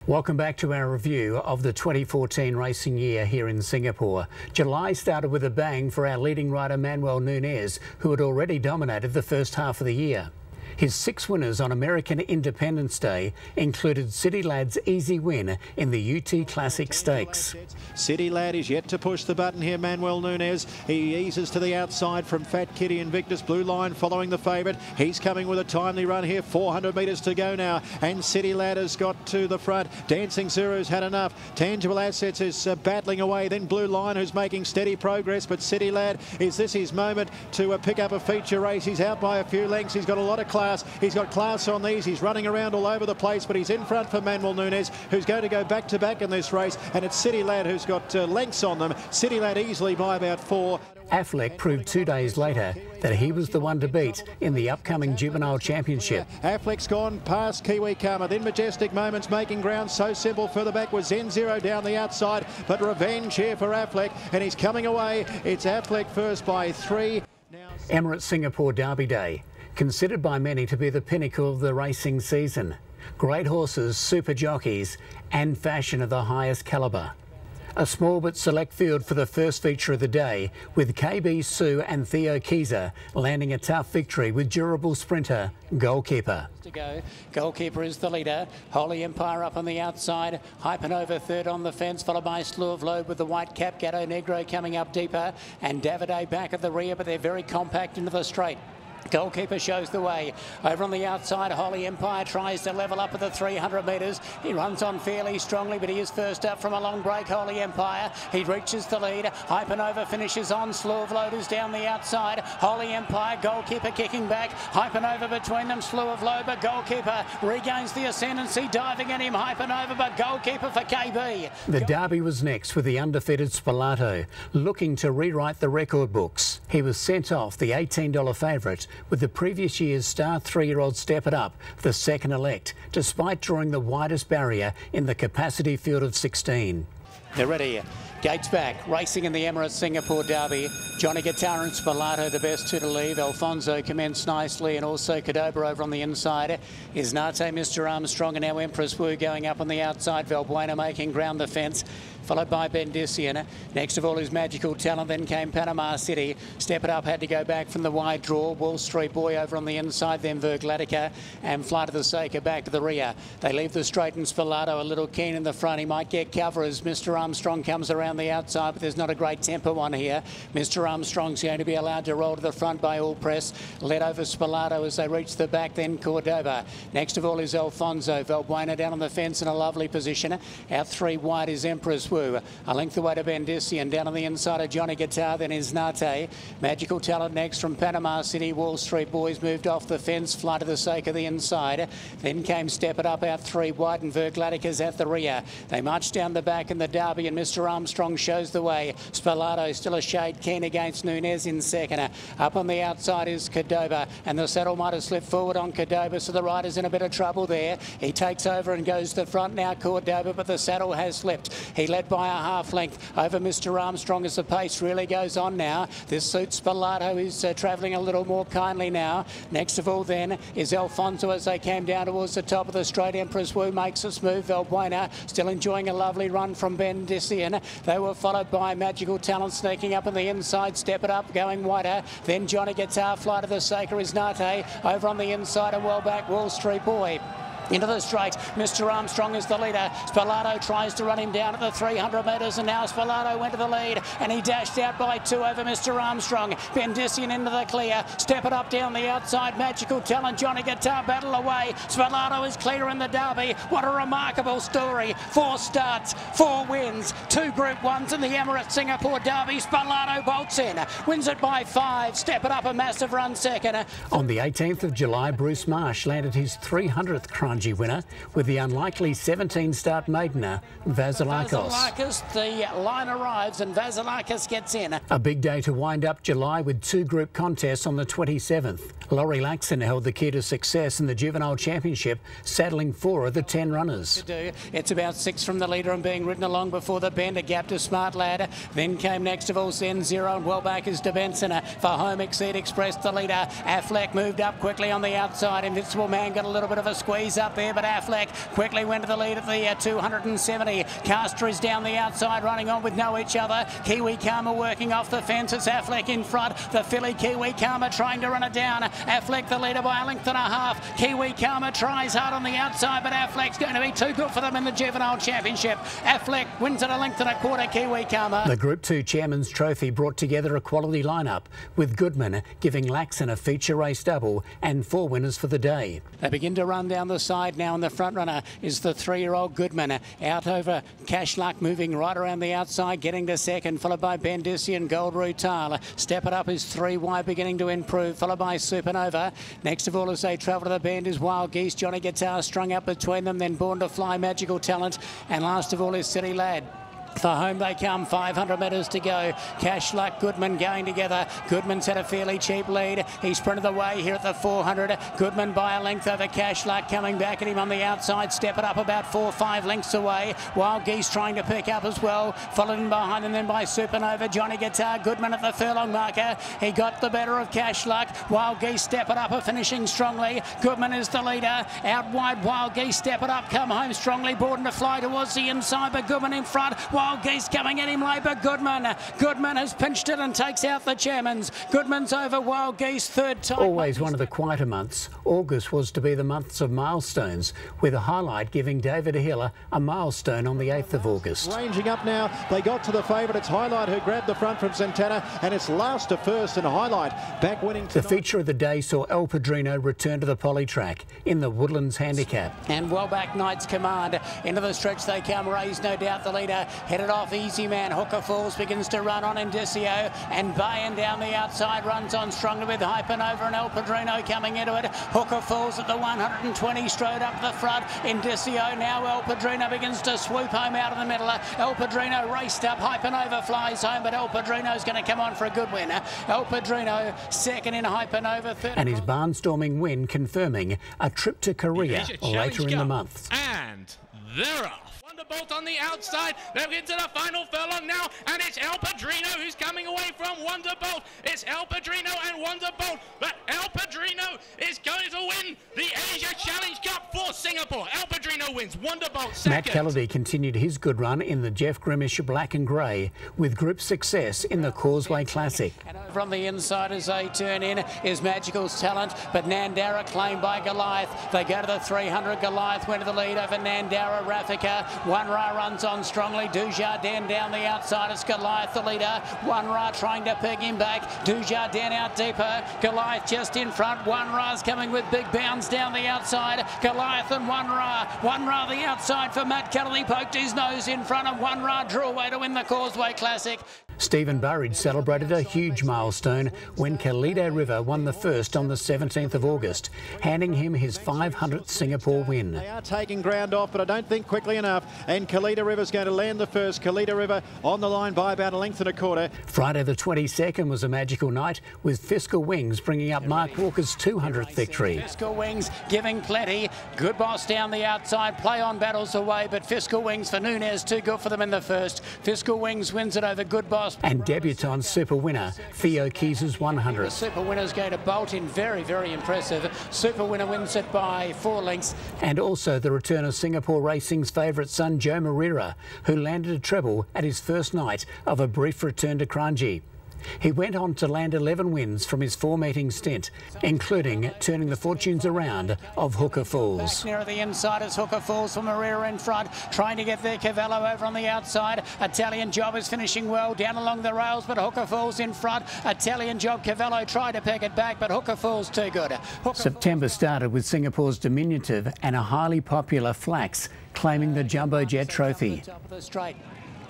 Welcome back to our review of the 2014 racing year here in Singapore. July started with a bang for our leading rider Manuel Nunez, who had already dominated the first half of the year. His 6 winners on American Independence Day included City Lad's easy win in the UT Classic Stakes. City Lad is yet to push the button here, Manuel Nunez. He eases to the outside from Fat Kitty Invictus. Blue Line following the favourite. He's coming with a timely run here. 400 metres to go now. And City Lad has got to the front. Dancing Zero's had enough. Tangible Assets is battling away. Then Blue Line, who's making steady progress. But City Lad, is this his moment to pick up a feature race? He's out by a few lengths. He's got a lot of class. He's got class on these. He's running around all over the place, but he's in front for Manuel Nunez, who's going to go back to back in this race. And it's City Lad who's got lengths on them. City Lad easily by about 4. Affleck proved 2 days later that he was the one to beat in the upcoming Juvenile Championship. Affleck's gone past Kiwi Karma, then Majestic Moments making ground. So Simple further back with Zen Zero down the outside, but revenge here for Affleck, and he's coming away. It's Affleck first by 3. Emirates Singapore Derby Day, considered by many to be the pinnacle of the racing season. Great horses, super jockeys and fashion of the highest calibre. A small but select field for the first feature of the day, with KB Sue and Theo Kiza landing a tough victory with durable sprinter Goalkeeper. To go. Goalkeeper is the leader. Holy Empire up on the outside. Hypernova third on the fence, followed by Slew of Load with the white cap. Gatto Negro coming up deeper, and Davide back at the rear, but they're very compact into the straight. Goalkeeper shows the way. Over on the outside, Holy Empire tries to level up at the 300 metres. He runs on fairly strongly, but he is first up from a long break, Holy Empire. He reaches the lead. Hypernova finishes on. Slew of Loaders down the outside. Holy Empire, Goalkeeper kicking back. Hypernova between them, Slew of Load, but Goalkeeper regains the ascendancy, diving at him. Hypernova, but Goalkeeper for KB. The Derby was next with the undefeated Spalato, looking to rewrite the record books. He was sent off, the $18 favourite, with the previous year's star 3-year-old Step It Up, the second elect, despite drawing the widest barrier in the capacity field of 16. They're ready. Gates back, racing in the Emirates Singapore Derby. Johnny Guitar and Spalato, the best two to leave. Alfonso commenced nicely, and also Cordoba over on the inside. Isnate, Mr. Armstrong, and now Empress Wu going up on the outside. Valbuena making ground the fence, followed by Bendician. Next of all is Magical Talent, then came Panama City. Step It Up had to go back from the wide draw. Wall Street Boy over on the inside, then Vergladica, and Flight of the Saker back to the rear. They leave the straight, and Spalato a little keen in the front. He might get cover as Mr. Armstrong comes around the outside, but there's not a great tempo one here. Mr. Armstrong's going to be allowed to roll to the front by All Press, led over Spalato as they reach the back, then Cordoba. Next of all is Alfonso. Valbuena down on the fence in a lovely position. Out 3 wide is Empress Wu. A length away to Bendician. Down on the inside of Johnny Guitar, then is Nate. Magical Talent next from Panama City. Wall Street Boys moved off the fence. Flight of the Sake of the inside. Then came Step It Up out 3 wide, and Vergladica's at the rear. They march down the back in the Derby, and Mr. Armstrong shows the way. Spalato still a shade keen against Nunez in second. Up on the outside is Cordoba, and the saddle might have slipped forward on Cordoba, so the rider's in a bit of trouble there. He takes over and goes to the front now, Cordoba, but the saddle has slipped. He led by a half length over Mr. Armstrong as the pace really goes on now. This suits Spalato, who's travelling a little more kindly now. Next of all then is Alfonso as they came down towards the top of the straight. Empress Wu makes a smooth. Valbuena still enjoying a lovely run from Bendician. They were followed by Magical Talent sneaking up on the inside. Step It Up going wider. Then Johnny Guitar. Flight of the Saker is Nate over on the inside, and well back Wall Street Boy. Into the straight, Mr. Armstrong is the leader. Spalato tries to run him down at the 300 metres, and now Spalato went to the lead, and he dashed out by 2 over Mr. Armstrong. Bendician into the clear. Step It Up down the outside. Magical Talent, Johnny Guitar battle away. Spalato is clear in the Derby. What a remarkable story. 4 starts, 4 wins, 2 Group 1s in the Emirates Singapore Derby. Spalato bolts in, wins it by 5. Step It Up a massive run second. On the 18th of July, Bruce Marsh landed his 300th winner with the unlikely 17-start maidener Vasilakos. The line arrives and Vasilakos gets in. A big day to wind up July with 2 group contests on the 27th. Laurie Laxon held the key to success in the Juvenile Championship, saddling 4 of the 10 runners. It's about 6 from the leader and being ridden along before the bend. A gap to Smart Lad. Then came next of all Zen Zero, and well back is De Benson. For Home Exceed Express, the leader. Affleck moved up quickly on the outside. Invincible Man got a little bit of a squeeze up there, but Affleck quickly went to the lead at the 270. Castor is down the outside, running on with Know Each Other. Kiwi Karma working off the fence. It's Affleck in front. The filly Kiwi Karma trying to run it down. Affleck the leader by a length and a half. Kiwi Karma tries hard on the outside, but Affleck's going to be too good for them in the Juvenile Championship. Affleck wins at a length and a quarter. Kiwi Karma. The Group 2 Chairman's Trophy brought together a quality lineup, with Goodman giving Laxon a feature race double and 4 winners for the day. They begin to run down the side now, and the front runner is the 3-year-old Goodman. Out over Cash Luck, moving right around the outside, getting to second, followed by Bendisi and Gold Rutal. Step It Up is 3 wide, beginning to improve, followed by Supernova. Next of all, as they travel to the bend, is Wild Geese. Johnny Guitar strung up between them, then Born to Fly, Magical Talent, and last of all is City Lad. For home they come, 500 metres to go. Cash Luck, Goodman going together. Goodman's had a fairly cheap lead. He sprinted away here at the 400. Goodman by a length over Cash Luck, coming back at him on the outside. Step It Up about 4 or 5 lengths away. Wild Geese trying to pick up as well. Followed in behind them then by Supernova. Johnny Guitar, Goodman at the furlong marker. He got the better of Cash Luck. Wild Geese, Step It Up are finishing strongly. Goodman is the leader. Out wide, Wild Geese, Step It Up come home strongly. Born to Fly towards the inside, but Goodman in front. Wild Geese coming at him late, but Goodman has pinched it and takes out the Chairmans. Goodman's over Wild Geese, third time. Always one of the quieter months, August was to be the months of milestones, with a highlight giving David Hiller a milestone on the 8th of August. Ranging up now, they got to the favourite. It's Highlight who grabbed the front from Santana, and it's last to first, and Highlight back winning tonight. The feature of the day saw El Padrino return to the poly track in the Woodlands Handicap. And well back Knight's Command. Into the stretch they come. Ray's no doubt the leader. Headed off Easy Man. Hooker Falls begins to run on Indicio, and Bayan down the outside runs on strongly with Hypernova and El Padrino coming into it. Hooker Falls at the 120 strode up the front. Indicio now. El Padrino begins to swoop home out of the middle. El Padrino raced up. Hypernova flies home, but El Padrino's going to come on for a good win. El Padrino second in Hypernova, third. And his barnstorming win confirming a trip to Korea later in the month. And they're off. Wonderbolt on the outside. They're into the final furlong now, and it's El Padrino who's coming away from Wonderbolt. It's El Padrino and Wonderbolt, but El Padrino is going to win the Asia Challenge Cup for Singapore. El Padrino wins. Wonderbolt second. Matt Calladay continued his good run in the Jeff Grimmish Black and Grey, with group success in the Causeway Classic. And over on the inside as they turn in is Magical's Talent, but Nandara claimed by Goliath. They go to the 300. Goliath went to the lead over Nandara. Rafika. One Ra runs on strongly. Dujardin down the outside. It's Goliath the leader. One Ra trying to peg him back. Dujardin out deeper. Goliath just in front. One Ra's coming with big bounds down the outside. Goliath and One Ra. One Ra the outside for Matt Calladay. Poked his nose in front, and One Ra drew away to win the Causeway Classic. Stephen Burridge celebrated a huge milestone when Kalido River won the first on the 17th of August, handing him his 500th Singapore win. They are taking ground off, but I don't think quickly enough. And Kalido River's going to land the first. Kalido River on the line by about a length and a quarter. Friday the 22nd was a magical night, with Fiscal Wings bringing up Mark Walker's 200th victory. Fiscal Wings giving plenty. Good Boss down the outside. Play on battles away, but Fiscal Wings for Nunez, too good for them in the first. Fiscal Wings wins it over Good Boss. And debutant super winner Theo Keys' 100th. The super winner's going to bolt in very, very impressive. Super winner wins it by 4 lengths. And also the return of Singapore Racing's favourite son Joe Moreira, who landed a treble at his first night of a brief return to Kranji. He went on to land 11 wins from his 4-meeting stint, including turning the fortunes around of Hooker Falls. Back near the inside is Hooker Falls for Moreira in front, trying to get their Cavallo over on the outside. Italian Job is finishing well down along the rails, but Hooker Falls in front. Italian Job, Cavallo tried to peg it back, but Hooker Falls too good. September started with Singapore's diminutive and a highly popular Flax claiming the Jumbo Jet Trophy. Top of the straight.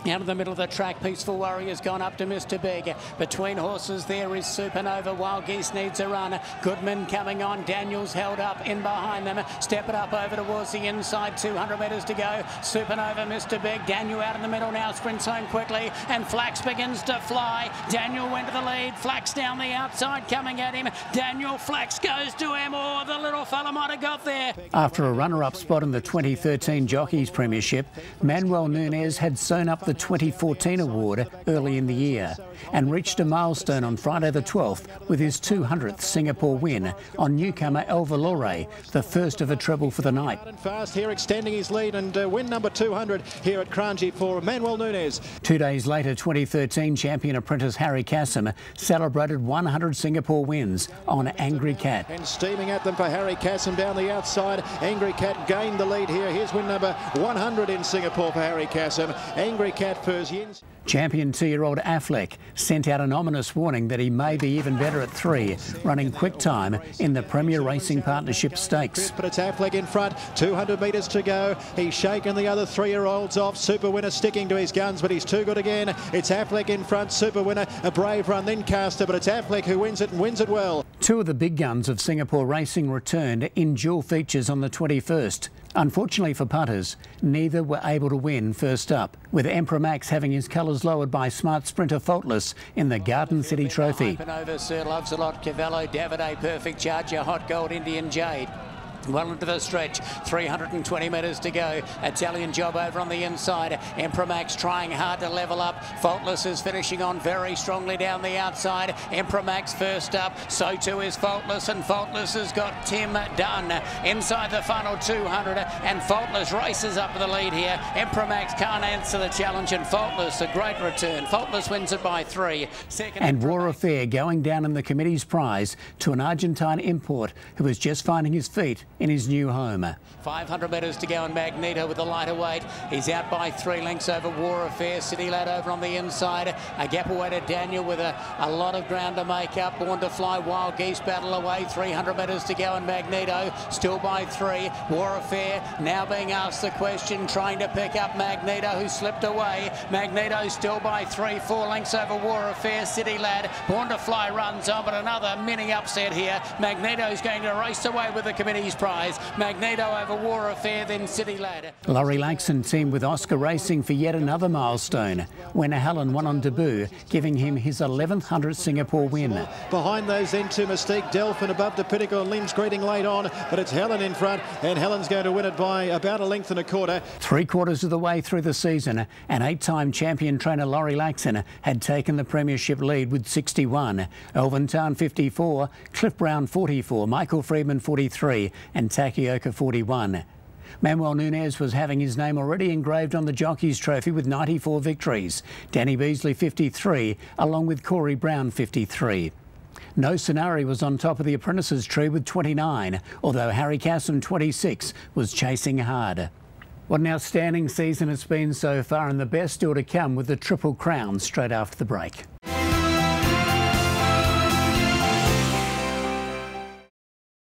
Out of the middle of the track, Peaceful Warrior's gone up to Mr. Big. Between horses there is Supernova. Wild Geese needs a run. Goodman coming on. Daniels held up in behind them. Step It Up over towards the inside. 200 metres to go. Supernova, Mr. Big. Daniel out in the middle now. Sprints home quickly. And Flax begins to fly. Daniel went to the lead. Flax down the outside coming at him. Daniel Flax goes to him. Oh, the little little fella might have got there. After a runner-up spot in the 2013 Jockeys Premiership, Manuel Nunez had sewn up the 2014 award early in the year and reached a milestone on Friday the 12th with his 200th Singapore win on newcomer El Valore, the first of a treble for the night. Fast here, extending his lead, and win number 200 here at Kranji for Manuel Nunez. 2 days later, 2013 champion apprentice Harry Kassem celebrated 100 Singapore wins on Angry Cat. And steaming at them for Harry Kassem down the outside. Angry Cat gained the lead here. Here's win number 100 in Singapore for Harry Kassem. Angry Cat first Yins. Champion 2-year-old Affleck sent out an ominous warning that he may be even better at 3, running quick time in the Premier Racing Partnership Stakes. But it's Affleck in front, 200 metres to go. He's shaken the other 3-year-olds off. Super Winner sticking to his guns, but he's too good again. It's Affleck in front, Super Winner, a brave run, then Caster, but it's Affleck who wins it and wins it well. 2 of the big guns of Singapore racing returned in dual features on the 21st. Unfortunately for punters, neither were able to win first up, with Emperor Max having his colours lowered by smart sprinter Faultless in the Garden City Trophy. Over Sir Loves-A-Lot, Cavallo, Davide, Perfect Charger, Hot Gold, Indian Jade. Well into the stretch, 320 metres to go. Italian Job over on the inside. Emperor Max trying hard to level up. Faultless is finishing on very strongly down the outside. Emperor Max first up, so too is Faultless, and Faultless has got Tim Dunn inside the final 200, and Faultless races up the lead here. Emperor Max can't answer the challenge, and Faultless a great return. Faultless wins it by 3. And War Affair going down in the committee's prize to an Argentine import who was just finding his feet in his new home. 500 metres to go, and Magneto with the lighter weight. He's out by 3 lengths over War Affair. City Lad over on the inside. A gap away to Daniel with a lot of ground to make up. Born to Fly, Wild Geese battle away. 300 metres to go, and Magneto still by 3. War Affair now being asked the question, trying to pick up Magneto, who slipped away. Magneto still by 3, 4 lengths over War Affair. City Lad, Born to Fly runs on, but another mini upset here. Magneto's going to race away with the committee's prize. Magneto over War Affair, then City Lad. Laurie Laxon teamed with Oscar Racing for yet another milestone when Helen won on debut, giving him his 1100th Singapore win. Behind those then to Mystique, Delphin above the Pinnacle, and Limbs greeting late on, but it's Helen in front, and Helen's going to win it by about 1.25 lengths. 3/4 of the way through the season, and 8-time champion trainer Laurie Laxon had taken the premiership lead with 61. Elvin Town 54, Cliff Brown 44, Michael Freedman 43, and Takioka 41. Manuel Nunez was having his name already engraved on the Jockeys Trophy with 94 victories. Danny Beasley 53, along with Corey Brown 53. No Sonari was on top of the apprentices tree with 29, although Harry Kassem 26 was chasing hard. What an outstanding season it's been so far, and the best still to come with the Triple Crown straight after the break.